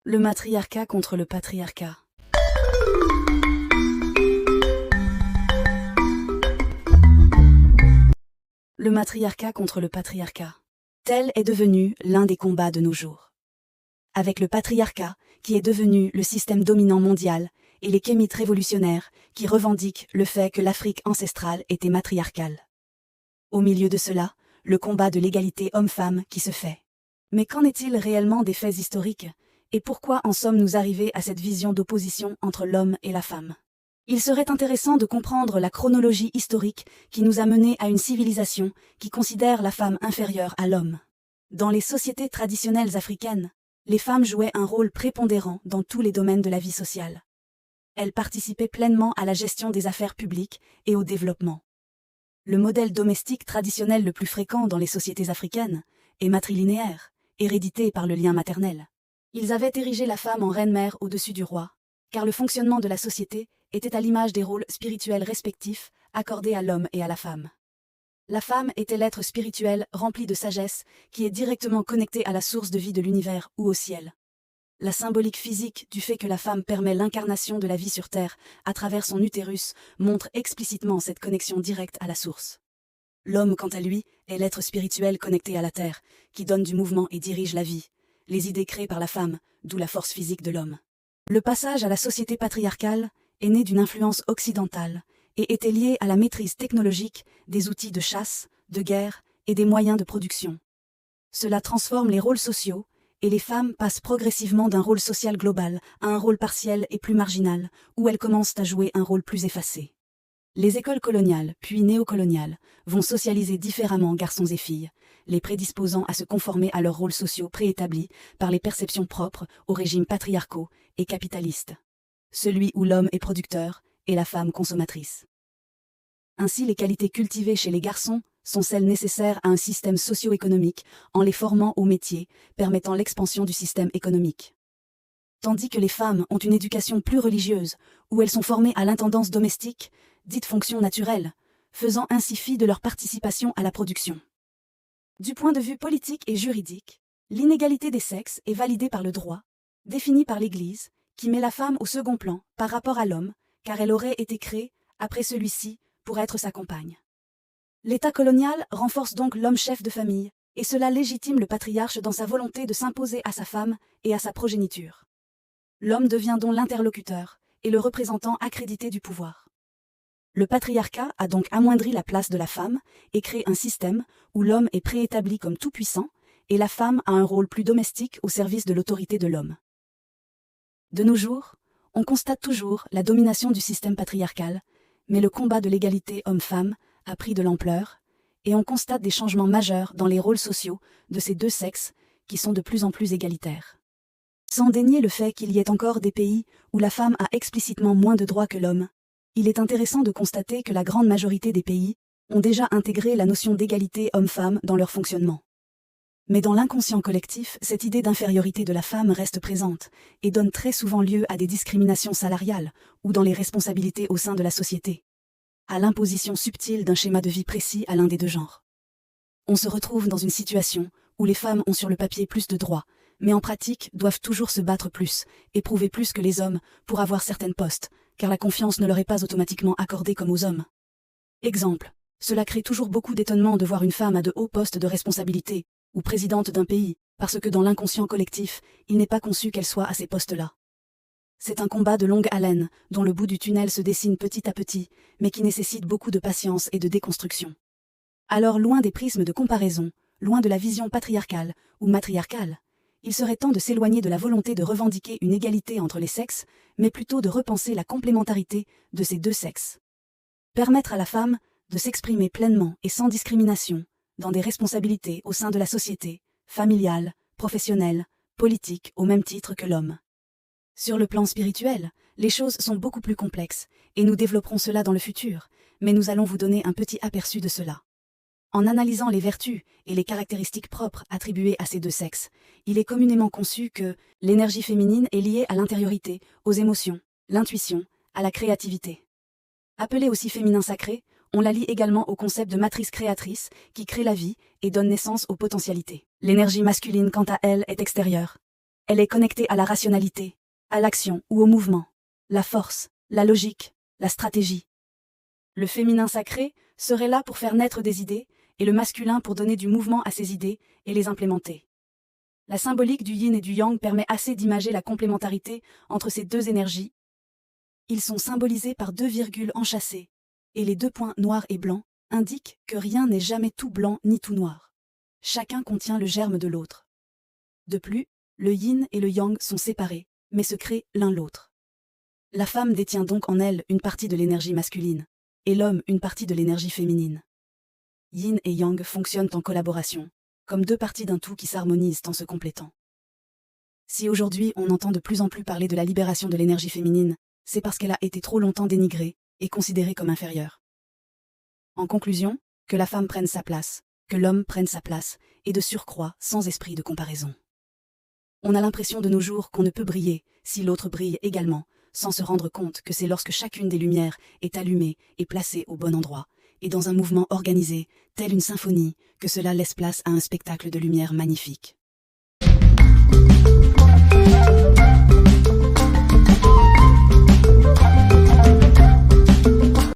Le matriarcat contre le patriarcat. Le matriarcat contre le patriarcat. Tel est devenu l'un des combats de nos jours. Avec le patriarcat, qui est devenu le système dominant mondial, et les kémites révolutionnaires, qui revendiquent le fait que l'Afrique ancestrale était matriarcale. Au milieu de cela, le combat de l'égalité homme-femme qui se fait. Mais qu'en est-il réellement des faits historiques ? Et pourquoi en sommes-nous arrivés à cette vision d'opposition entre l'homme et la femme ? Il serait intéressant de comprendre la chronologie historique qui nous a menés à une civilisation qui considère la femme inférieure à l'homme. Dans les sociétés traditionnelles africaines, les femmes jouaient un rôle prépondérant dans tous les domaines de la vie sociale. Elles participaient pleinement à la gestion des affaires publiques et au développement. Le modèle domestique traditionnel le plus fréquent dans les sociétés africaines est matrilinéaire, hérédité par le lien maternel. Ils avaient érigé la femme en reine-mère au-dessus du roi, car le fonctionnement de la société était à l'image des rôles spirituels respectifs accordés à l'homme et à la femme. La femme était l'être spirituel rempli de sagesse qui est directement connecté à la source de vie de l'univers ou au ciel. La symbolique physique du fait que la femme permet l'incarnation de la vie sur Terre à travers son utérus montre explicitement cette connexion directe à la source. L'homme, quant à lui, est l'être spirituel connecté à la Terre, qui donne du mouvement et dirige la vie, les idées créées par la femme, d'où la force physique de l'homme. Le passage à la société patriarcale est né d'une influence occidentale et était lié à la maîtrise technologique des outils de chasse, de guerre et des moyens de production. Cela transforme les rôles sociaux, et les femmes passent progressivement d'un rôle social global à un rôle partiel et plus marginal, où elles commencent à jouer un rôle plus effacé. Les écoles coloniales, puis néocoloniales, vont socialiser différemment garçons et filles, les prédisposant à se conformer à leurs rôles sociaux préétablis par les perceptions propres aux régimes patriarcaux et capitalistes. Celui où l'homme est producteur et la femme consommatrice. Ainsi, les qualités cultivées chez les garçons sont celles nécessaires à un système socio-économique en les formant au métier, permettant l'expansion du système économique. Tandis que les femmes ont une éducation plus religieuse, où elles sont formées à l'intendance domestique, dite fonction naturelle, faisant ainsi fi de leur participation à la production. Du point de vue politique et juridique, l'inégalité des sexes est validée par le droit, défini par l'Église, qui met la femme au second plan par rapport à l'homme, car elle aurait été créée, après celui-ci, pour être sa compagne. L'État colonial renforce donc l'homme chef de famille, et cela légitime le patriarche dans sa volonté de s'imposer à sa femme et à sa progéniture. L'homme devient donc l'interlocuteur et le représentant accrédité du pouvoir. Le patriarcat a donc amoindri la place de la femme et créé un système où l'homme est préétabli comme tout-puissant et la femme a un rôle plus domestique au service de l'autorité de l'homme. De nos jours, on constate toujours la domination du système patriarcal, mais le combat de l'égalité homme-femme a pris de l'ampleur, et on constate des changements majeurs dans les rôles sociaux de ces deux sexes qui sont de plus en plus égalitaires. Sans dénier le fait qu'il y ait encore des pays où la femme a explicitement moins de droits que l'homme, il est intéressant de constater que la grande majorité des pays ont déjà intégré la notion d'égalité homme-femme dans leur fonctionnement. Mais dans l'inconscient collectif, cette idée d'infériorité de la femme reste présente et donne très souvent lieu à des discriminations salariales ou dans les responsabilités au sein de la société, à l'imposition subtile d'un schéma de vie précis à l'un des deux genres. On se retrouve dans une situation où les femmes ont sur le papier plus de droits, mais en pratique doivent toujours se battre plus, éprouver plus que les hommes pour avoir certains postes, car la confiance ne leur est pas automatiquement accordée comme aux hommes. Exemple, cela crée toujours beaucoup d'étonnement de voir une femme à de hauts postes de responsabilité, ou présidente d'un pays, parce que dans l'inconscient collectif, il n'est pas conçu qu'elle soit à ces postes-là. C'est un combat de longue haleine, dont le bout du tunnel se dessine petit à petit, mais qui nécessite beaucoup de patience et de déconstruction. Alors loin des prismes de comparaison, loin de la vision patriarcale ou matriarcale, il serait temps de s'éloigner de la volonté de revendiquer une égalité entre les sexes, mais plutôt de repenser la complémentarité de ces deux sexes. Permettre à la femme de s'exprimer pleinement et sans discrimination, dans des responsabilités au sein de la société, familiale, professionnelle, politique, au même titre que l'homme. Sur le plan spirituel, les choses sont beaucoup plus complexes, et nous développerons cela dans le futur, mais nous allons vous donner un petit aperçu de cela. En analysant les vertus et les caractéristiques propres attribuées à ces deux sexes, il est communément conçu que l'énergie féminine est liée à l'intériorité, aux émotions, l'intuition, à la créativité. Appelée aussi féminin sacré, on la lie également au concept de matrice créatrice qui crée la vie et donne naissance aux potentialités. L'énergie masculine, quant à elle, est extérieure. Elle est connectée à la rationalité, à l'action ou au mouvement, la force, la logique, la stratégie. Le féminin sacré serait là pour faire naître des idées, et le masculin pour donner du mouvement à ces idées et les implémenter. La symbolique du yin et du yang permet assez d'imager la complémentarité entre ces deux énergies. Ils sont symbolisés par deux virgules enchâssées, et les deux points noirs et blancs indiquent que rien n'est jamais tout blanc ni tout noir. Chacun contient le germe de l'autre. De plus, le yin et le yang sont séparés, mais se créent l'un l'autre. La femme détient donc en elle une partie de l'énergie masculine, et l'homme une partie de l'énergie féminine. Yin et yang fonctionnent en collaboration, comme deux parties d'un tout qui s'harmonisent en se complétant. Si aujourd'hui on entend de plus en plus parler de la libération de l'énergie féminine, c'est parce qu'elle a été trop longtemps dénigrée et considérée comme inférieure. En conclusion, que la femme prenne sa place, que l'homme prenne sa place, et de surcroît sans esprit de comparaison. On a l'impression de nos jours qu'on ne peut briller si l'autre brille également, sans se rendre compte que c'est lorsque chacune des lumières est allumée et placée au bon endroit, et dans un mouvement organisé, tel une symphonie, que cela laisse place à un spectacle de lumière magnifique.